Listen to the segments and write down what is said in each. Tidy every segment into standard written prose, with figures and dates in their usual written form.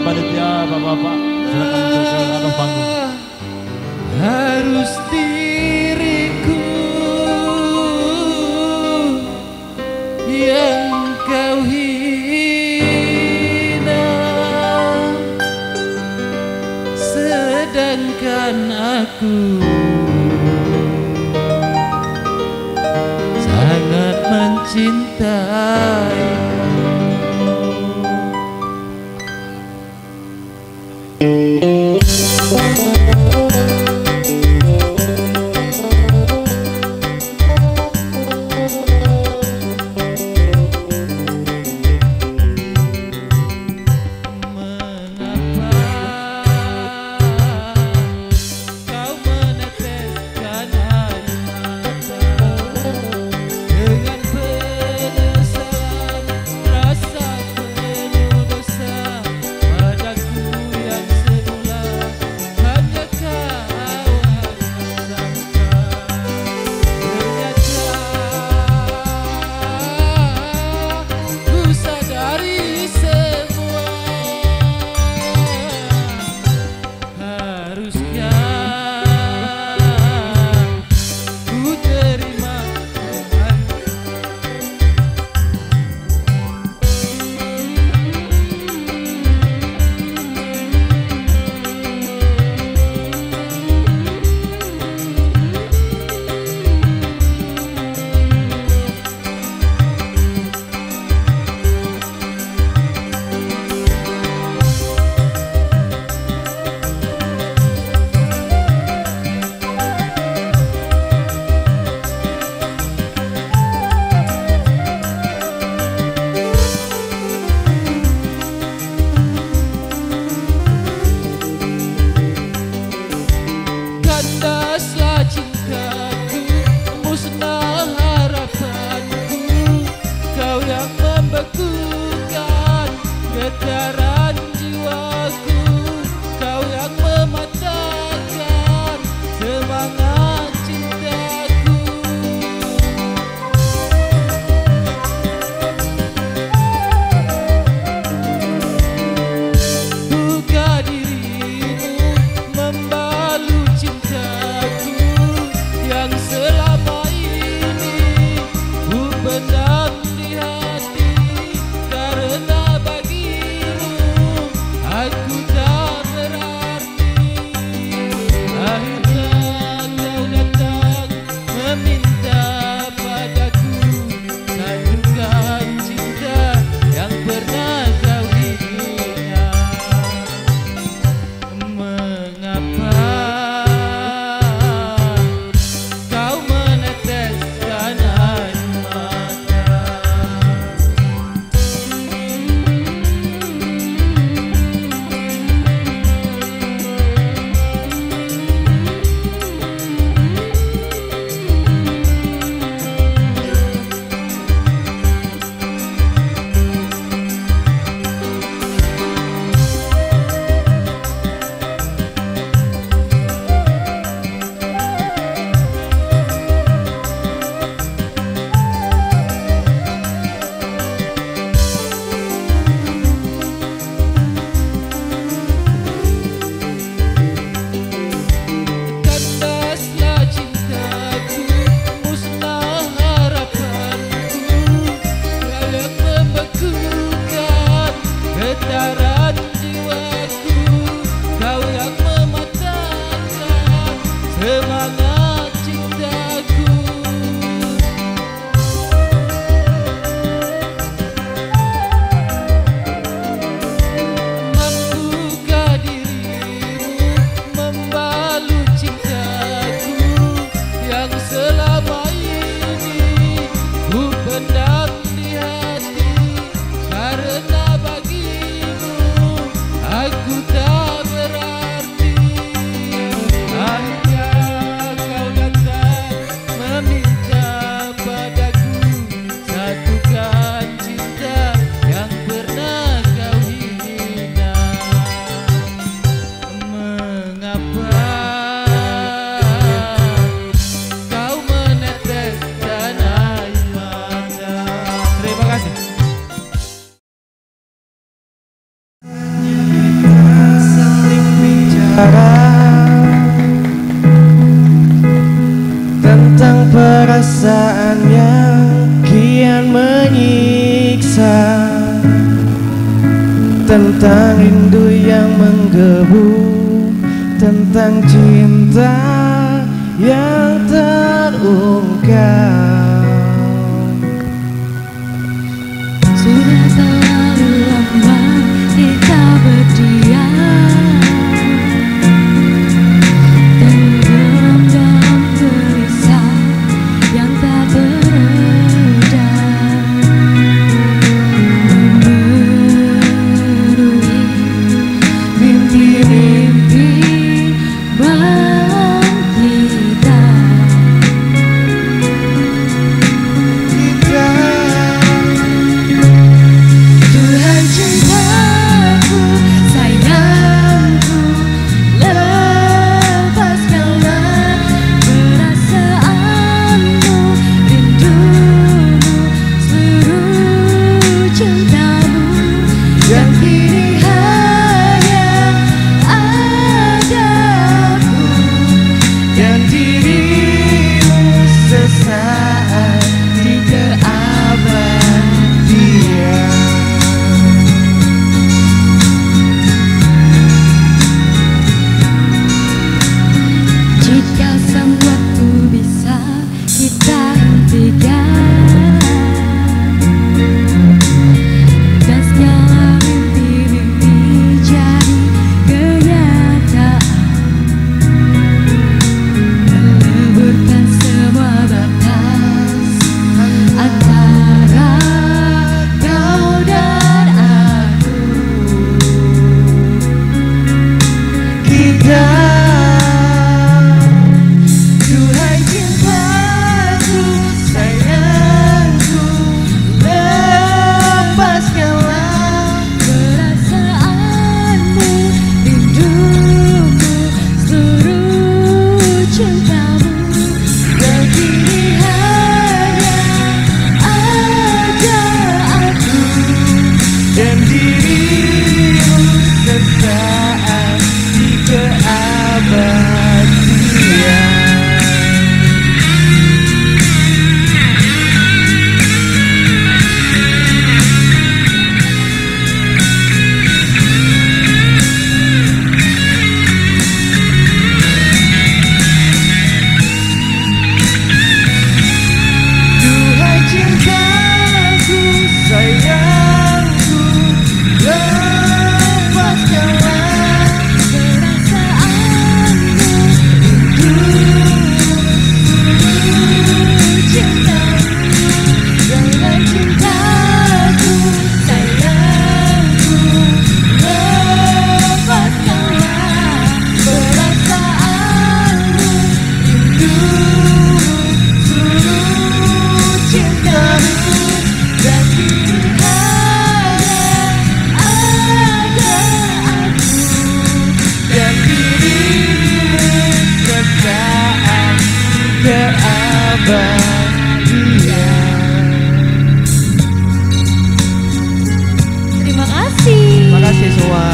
panitia, bapak-bapak, silakan untuk ke atas panggung. Harus diriku yang kau hina, sedangkan aku sangat mencintai. bicara tentang perasaan yang kian menyiksa, tentang rindu yang menggebu, tentang cinta yang terungkap. Sudah terlalu lama kita berdiam, tenggelam dalam gelisah yang tak beredar, memenuhi mimpi-mimpi malam kita. Tuhan cintaku, sayangku, lepaskanlah perasaanmu, rindumu, seluruh cintamu yang kini hanya ada aku Dan dirimu sesaat di keabadian. Jika sang waktu bisa kita hentikan dan segala mimpi-mimpi jadi kenyataan, meleburkan semua batas antara kau dan aku. Kita Duhai cintaku, sayangku, lepaskanlah perasaanmu, rindumu, seluruh cintamu yang kini hanya ada aku. dan dirimu sesaat di keabadian. Duhai cintaku, sayangku, lepaskanlah Perasaanmu, rindumu, seluruh cintamu, jangan cintaku, sayangku, lepaskanlah perasaanmu, rindumu, seluruh cintamu, dan kini hanya ada aku. dan dirimu sesaat keabadian. Terima kasih. Terima kasih semua.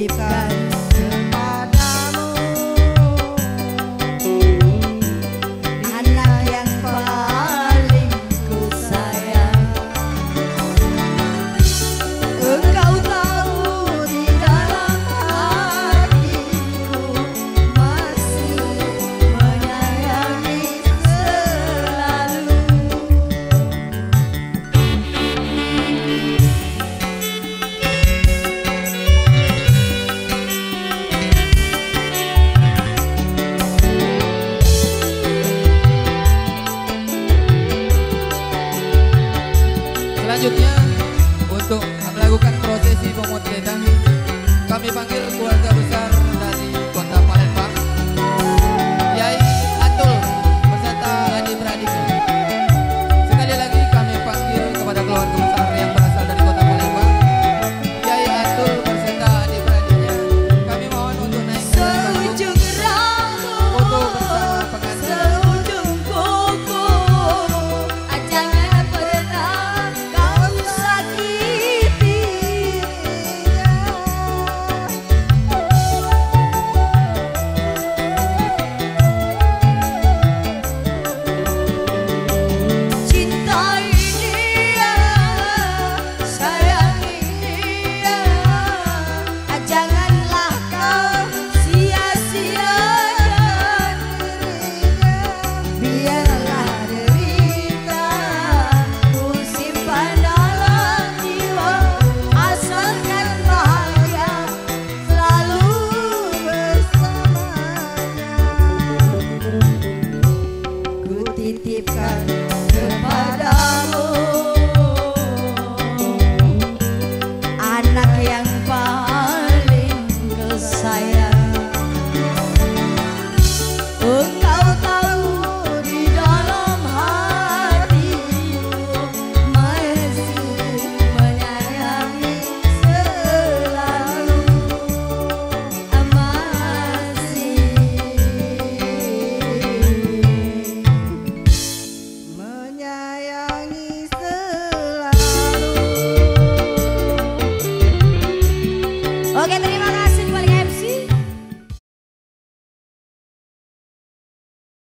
titipkan kepadamu, anak yang paling ku sayang. Engkau tahu di dalam hatiku masih menyayangi selalu. Selanjutnya untuk melakukan prosesi pemotretan kami panggil keluarga besar dari Kota Palembang, Yai Atul beserta adik-beradiknya. Sekali lagi kami panggil kepada keluarga besar yang berasal dari Kota Palembang, Yai Atul beserta adik-beradiknya. Kami mohon untuk naik ke atas panggung. Seujung rambut, Foto bersama pengantin. seujung kuku, jangan pernah kau sakitinya. Cintai dia, sayangi dia, janganlah kau sia-siakan dirinya. Biarlah derita ku simpan dalam jiwa, asalkan bahagia selalu bersamanya. Ku titipkan kepadamu, anak yang paling